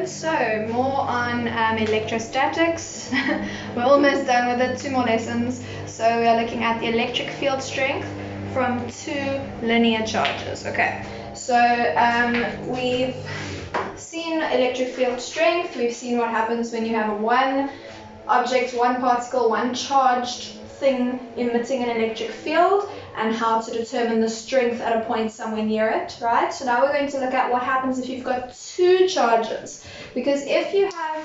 So, more on electrostatics. We're almost done with it, 2 more lessons. So we are looking at the electric field strength from 2 linear charges. Okay, so we've seen electric field strength. We've seen what happens when you have one object, one particle, one charged thing emitting an electric field, and how to determine the strength at a point somewhere near it, right? So now we're going to look at what happens if you've got 2 charges. Because if you have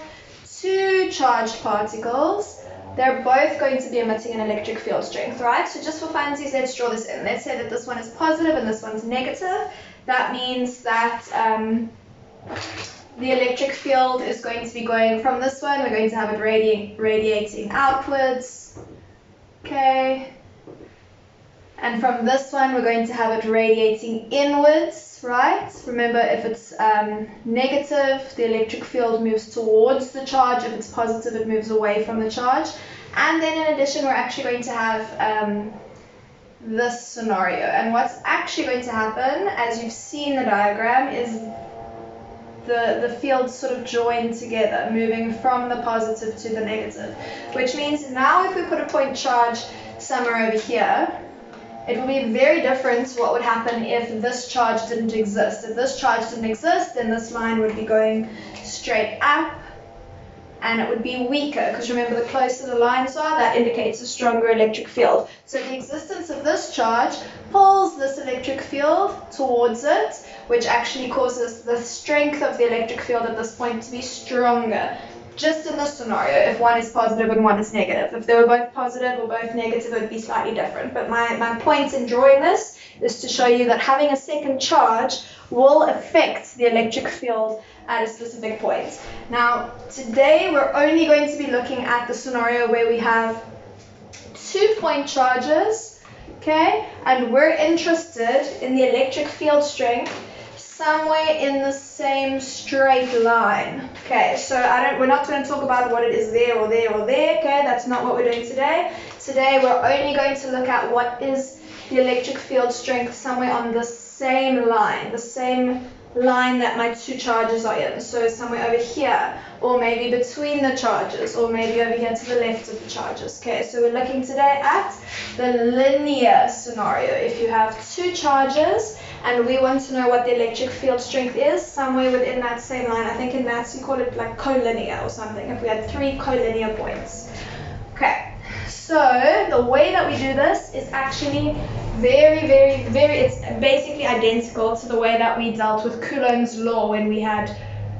2 charged particles, they're both going to be emitting an electric field strength, right? So just for funsies, let's draw this in. Let's say that this one is positive and this one's negative. That means that the electric field is going to be going from this one, we're going to have it radiating outwards, okay? And from this one, we're going to have it radiating inwards, right? Remember, if it's negative, the electric field moves towards the charge. If it's positive, it moves away from the charge. And then in addition, we're actually going to have this scenario. And what's actually going to happen, as you've seen the diagram, is the fields sort of join together, moving from the positive to the negative. Which means now if we put a point charge somewhere over here, it will be very different to what would happen if this charge didn't exist. If this charge didn't exist, then this line would be going straight up, and it would be weaker, because remember, the closer the lines are, that indicates a stronger electric field. So the existence of this charge pulls this electric field towards it, which actually causes the strength of the electric field at this point to be stronger. Just in this scenario, if one is positive and one is negative. If they were both positive or both negative, it would be slightly different. But my point in drawing this is to show you that having a second charge will affect the electric field at a specific point. Now, today we're only going to be looking at the scenario where we have 2 point charges, okay? And we're interested in the electric field strength somewhere in the same straight line. Okay, so we're not going to talk about what it is there or there or there, okay? That's not what we're doing today. Today we're only going to look at what is the electric field strength somewhere on the same line that my 2 charges are in. So somewhere over here, or maybe between the charges, or maybe over here to the left of the charges. Okay, so we're looking today at the linear scenario. If you have 2 charges, and we want to know what the electric field strength is somewhere within that same line. I think in maths you call it like collinear or something, if we had 3 collinear points. Okay, so the way that we do this is actually it's basically identical to the way that we dealt with Coulomb's law when we had,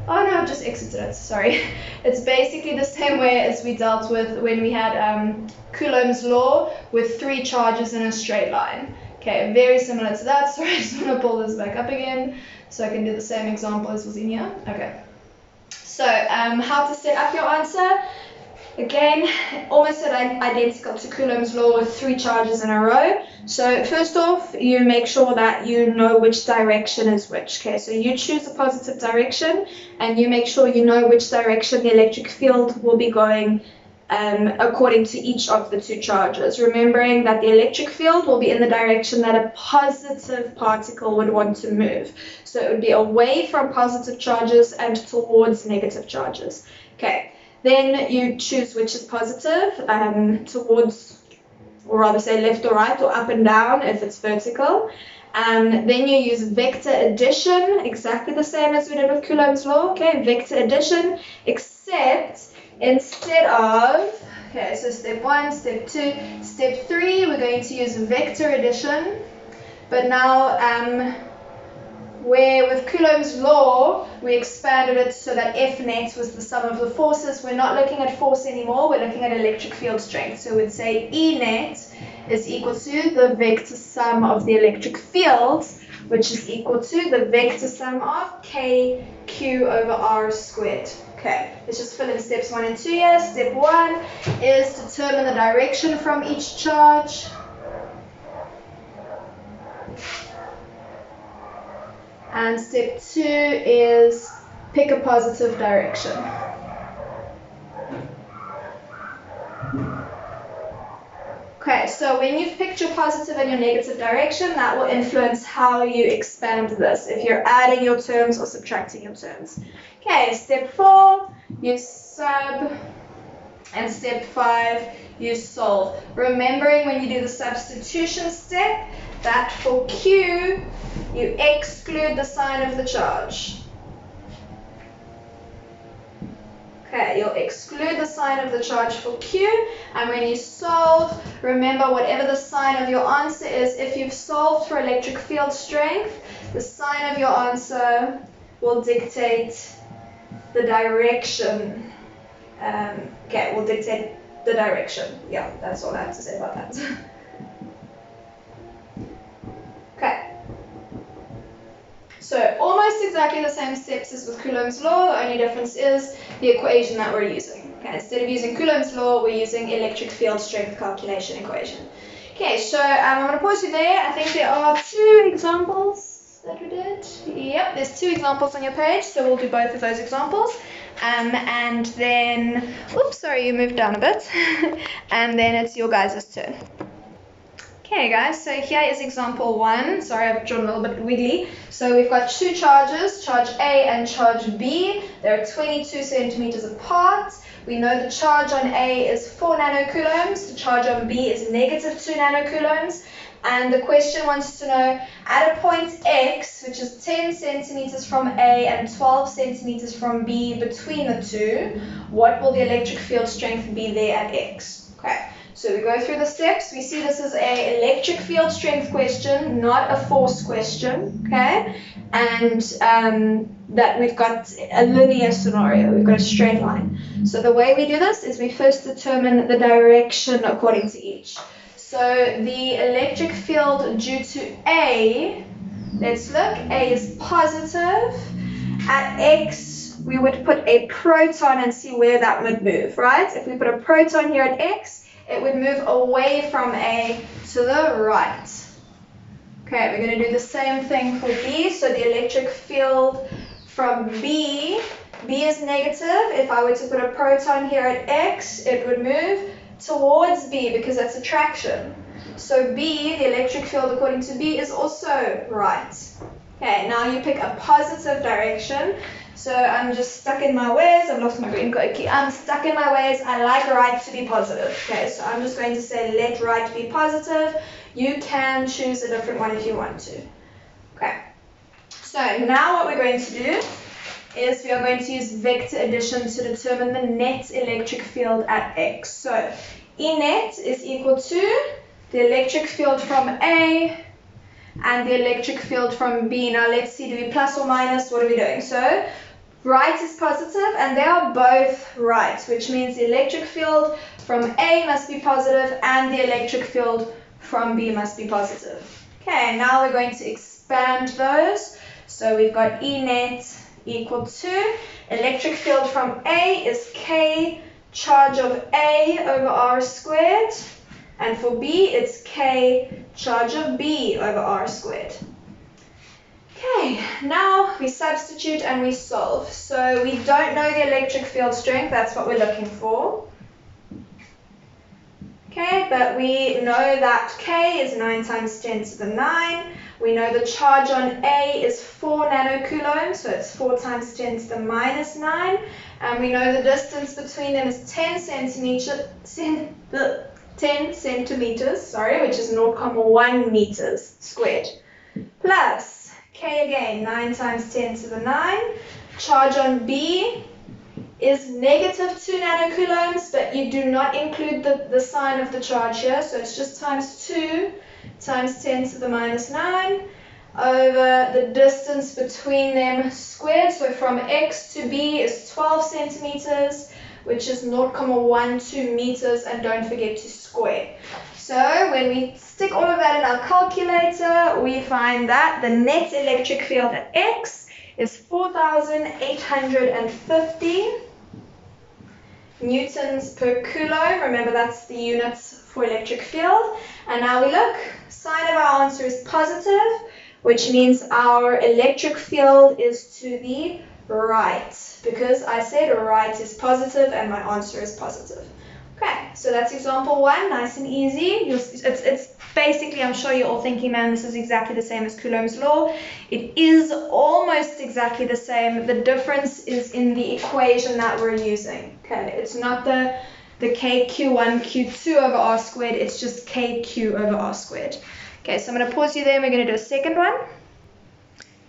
oh no, I've just exited it, sorry. It's basically the same way as we dealt with when we had Coulomb's law with 3 charges in a straight line. Okay, very similar to that. Sorry, I just want to pull this back up again so I can do the same example as was in here. Okay, so how to set up your answer. Again, almost identical to Coulomb's law with 3 charges in a row. So first off, you make sure that you know which direction is which. Okay, so you choose a positive direction, and you make sure you know which direction the electric field will be going according to each of the 2 charges, remembering that the electric field will be in the direction that a positive particle would want to move. So it would be away from positive charges and towards negative charges. Okay, then you choose which is positive, towards, or rather say left or right, or up and down if it's vertical. Then you use vector addition, exactly the same as we did with Coulomb's law. Okay, vector addition, except instead of, okay, so step 1, step 2, step 3, we're going to use vector addition. But now, where with Coulomb's law, we expanded it so that F net was the sum of the forces. We're not looking at force anymore, we're looking at electric field strength. So we'd say E net is equal to the vector sum of the electric fields, which is equal to the vector sum of KQ over R squared. Okay, let's just fill in steps 1 and 2 here. Step 1 is determine the direction from each charge. And step 2 is pick a positive direction. Okay, so when you've picked your positive and your negative direction, that will influence how you expand this, if you're adding your terms or subtracting your terms. Okay, step 4, you sub, and step 5, you solve. Remembering when you do the substitution step that for Q, you exclude the sign of the charge. Okay, you'll exclude the sign of the charge for Q, and when you solve, remember whatever the sign of your answer is, if you've solved for electric field strength, the sign of your answer will dictate the direction. Okay, will dictate the direction. Yeah, that's all I have to say about that. Okay. So almost exactly the same steps as with Coulomb's law, the only difference is the equation that we're using. Okay, instead of using Coulomb's law, we're using electric field strength calculation equation. Okay, so I'm going to pause you there. I think there are 2 examples that we did. Yep, there's 2 examples on your page, so we'll do both of those examples. And then, oops, sorry, you moved down a bit. And then it's your guys' turn. Okay guys, so here is example 1. Sorry, I've drawn a little bit wiggly. So we've got 2 charges, charge A and charge B. They're 22 centimeters apart. We know the charge on A is 4 nanocoulombs. The charge on B is negative 2 nanocoulombs. And the question wants to know, at a point X, which is 10 centimeters from A and 12 centimeters from B between the two, what will the electric field strength be there at X? Okay. So we go through the steps. We see this is an electric field strength question, not a force question, okay? And that we've got a linear scenario. We've got a straight line. So the way we do this is we first determine the direction according to each. So the electric field due to A, let's look, A is positive. At X, we would put a proton and see where that would move, right? If we put a proton here at X, it would move away from A to the right. Okay, we're going to do the same thing for B. So the electric field from B is negative. If I were to put a proton here at X, it would move towards B because that's attraction. So B, the electric field according to B, is also right. Okay, now you pick a positive direction. So I'm just stuck in my ways. I've lost my green code key. I'm stuck in my ways. I like right to be positive. Okay, so I'm just going to say let right be positive. You can choose a different one if you want to. Okay, so now what we're going to do is we are going to use vector addition to determine the net electric field at X. So E net is equal to the electric field from A and the electric field from B. Now let's see, do we plus or minus? What are we doing? So right is positive and they are both right, which means the electric field from A must be positive and the electric field from B must be positive. Okay, now we're going to expand those. So we've got E net equal to electric field from A is K charge of A over R squared, and for B it's K charge of B over R squared. Okay, now we substitute and we solve. So we don't know the electric field strength, that's what we're looking for. Okay, but we know that K is 9 times 10 to the 9. We know the charge on A is 4 nanocoulombs, so it's 4 times 10 to the minus 9. And we know the distance between them is 10 centimeters, which is 0.1 meters squared. Plus K again, 9 times 10 to the 9. Charge on B is negative 2 nanocoulombs, but you do not include the sign of the charge here, so it's just times 2 times 10 to the minus 9 over the distance between them squared. So from X to B is 12 centimeters, which is 0.12 meters, and don't forget to square. So when we stick all of that in our calculator, we find that the net electric field at X is 4,850 newtons per coulomb. Remember, that's the units for electric field. And now we look, sign of our answer is positive, which means our electric field is to the right, because I said right is positive and my answer is positive. Okay, so that's example 1, nice and easy. It's basically, I'm sure you're all thinking, man, this is exactly the same as Coulomb's law. It is almost exactly the same. The difference is in the equation that we're using. Okay, it's not the kq1, q2 over r squared, it's just kq over r squared. Okay, so I'm going to pause you there and we're going to do a second one.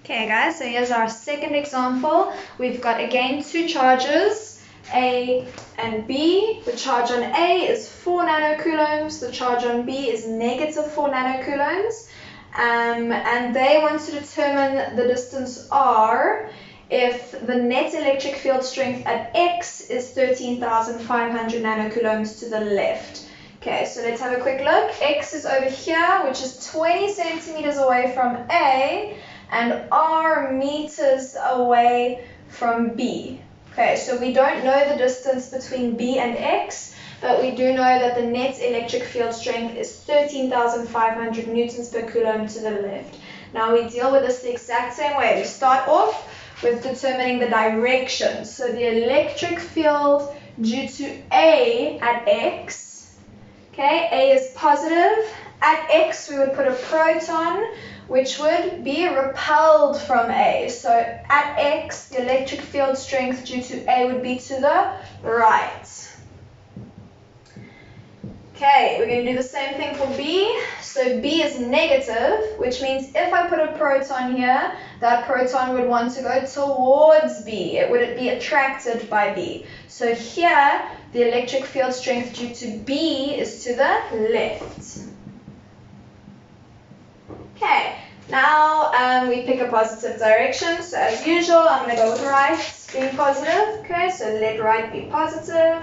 Okay guys, so here's our second example. We've got again two charges, A and B. The charge on A is 4 nanocoulombs, the charge on B is negative 4 nanocoulombs, and they want to determine the distance r if the net electric field strength at x is 13,500 nanocoulombs to the left. Okay, so let's have a quick look. X is over here, which is 20 centimeters away from A, and r meters away from B. Okay, so we don't know the distance between B and X, but we do know that the net electric field strength is 13,500 newtons per coulomb to the left. Now we deal with this the exact same way. We start off with determining the direction. So the electric field due to A at X, okay, A is positive. At X we would put a proton, which would be repelled from A. So at X, the electric field strength due to A would be to the right. Okay, we're going to do the same thing for B. So B is negative, which means if I put a proton here, that proton would want to go towards B. It would be attracted by B. So here, the electric field strength due to B is to the left. Okay, now we pick a positive direction. So as usual, I'm going to go with right being positive. Okay, so let right be positive.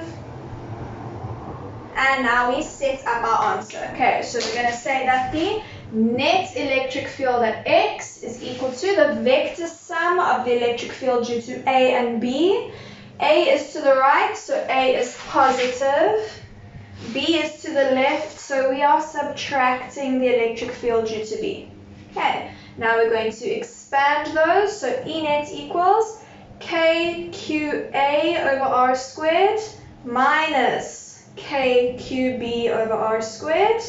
And now we set up our answer. Okay, so we're going to say that the net electric field at X is equal to the vector sum of the electric field due to A and B. A is to the right, so A is positive. B is to the left, so we are subtracting the electric field due to B. Okay, now we're going to expand those. So E net equals KQA over R squared minus KQB over R squared.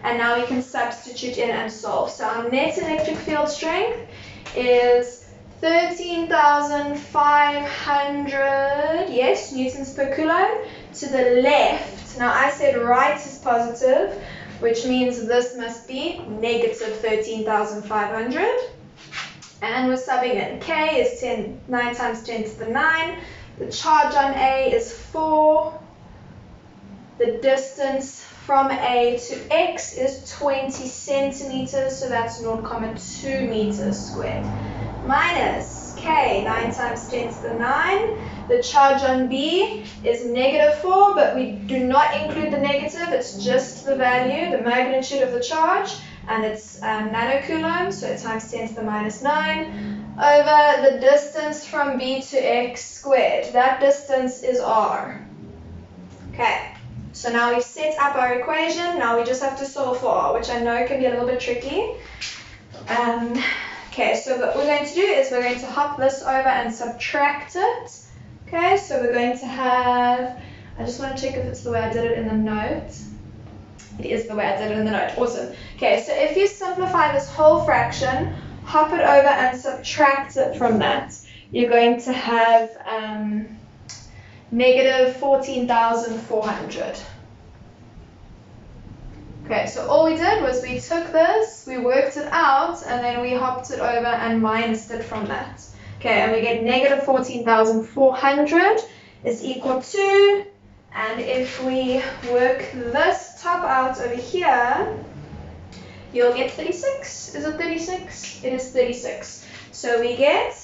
And now we can substitute in and solve. So our net electric field strength is 13,500, yes, newtons per coulomb to the left. Now I said right is positive, which means this must be negative 13,500. And we're subbing in. K is 9 times 10 to the 9. The charge on A is 4. The distance from A to X is 20 centimeters, so that's 0.2 meters squared. Minus K, 9 times 10 to the 9. The charge on B is negative 4, but we do not include the negative. It's just the value, the magnitude of the charge, and it's nanocoulombs, so it's times 10 to the minus 9, over the distance from B to X squared. That distance is R. Okay, so now we've set up our equation. Now we just have to solve for R, which I know can be a little bit tricky. Okay, so what we're going to do is we're going to hop this over and subtract it. Okay, so we're going to have, I just want to check if it's the way I did it in the note. It is the way I did it in the note. Awesome. Okay, so if you simplify this whole fraction, hop it over and subtract it from that, you're going to have negative 14,400. Okay, so all we did was we took this, we worked it out, and then we hopped it over and minused it from that. Okay, and we get negative 14,400 is equal to, and if we work this top out over here, you'll get 36. Is it 36? It is 36. So we get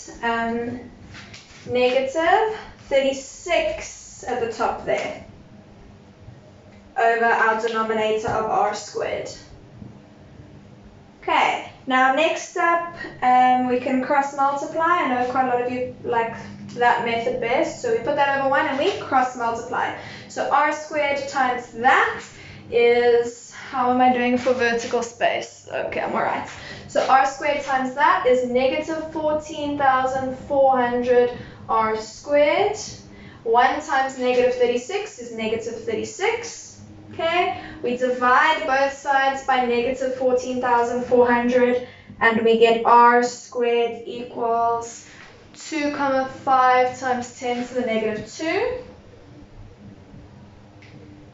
negative 36 at the top there, over our denominator of R squared. Okay, now next up, we can cross multiply. I know quite a lot of you like that method best, so we put that over 1 and we cross multiply. So R squared times that is, how am I doing for vertical space? Okay, I'm alright. So R squared times that is negative 14,400 R squared 1 times negative 36 is negative 36. Okay, we divide both sides by negative 14,400 and we get r squared equals 2,5 times 10 to the negative 2.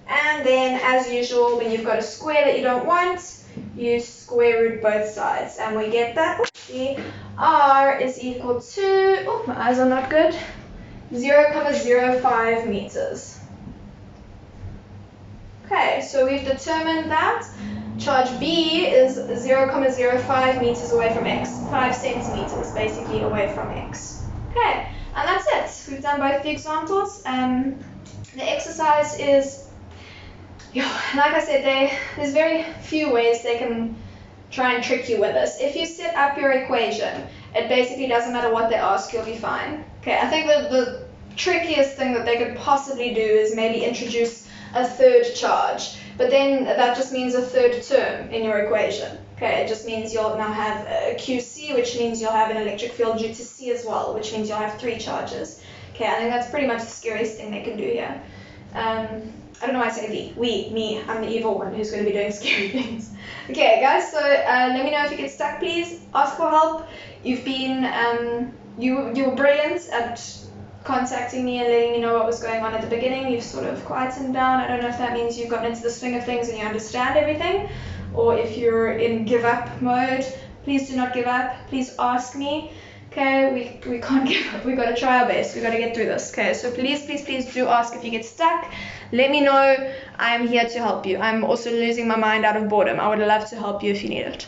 And then, as usual, when you've got a square that you don't want, you square root both sides. And we get that r is equal to, oh, my eyes are not good, 0,05 meters. Okay, so we've determined that charge B is 0,05 meters away from X, 5 centimeters basically away from X. Okay, and that's it. We've done both the examples. The exercise is, like I said, there's very few ways they can try and trick you with this. If you set up your equation, it basically doesn't matter what they ask, you'll be fine. Okay, I think the trickiest thing that they could possibly do is maybe introduce a third charge, but then that just means a third term in your equation. Okay, it just means you'll now have a QC, which means you'll have an electric field due to C as well, which means you'll have 3 charges. Okay, I think that's pretty much the scariest thing they can do here. I don't know why I say me, I'm the evil one who's going to be doing scary things. Okay, guys, so let me know if you get stuck, please. Ask for help. You've been, you were brilliant at contacting me and letting me know what was going on at the beginning. You've sort of quietened down. I don't know if that means you've gotten into the swing of things and you understand everything, or if you're in give up mode. Please do not give up. Please ask me. Okay, we can't give up. We got to try our best. We got to get through this. Okay, so please do ask if you get stuck. Let me know. I'm here to help you. I'm also losing my mind out of boredom. I would love to help you if you need it.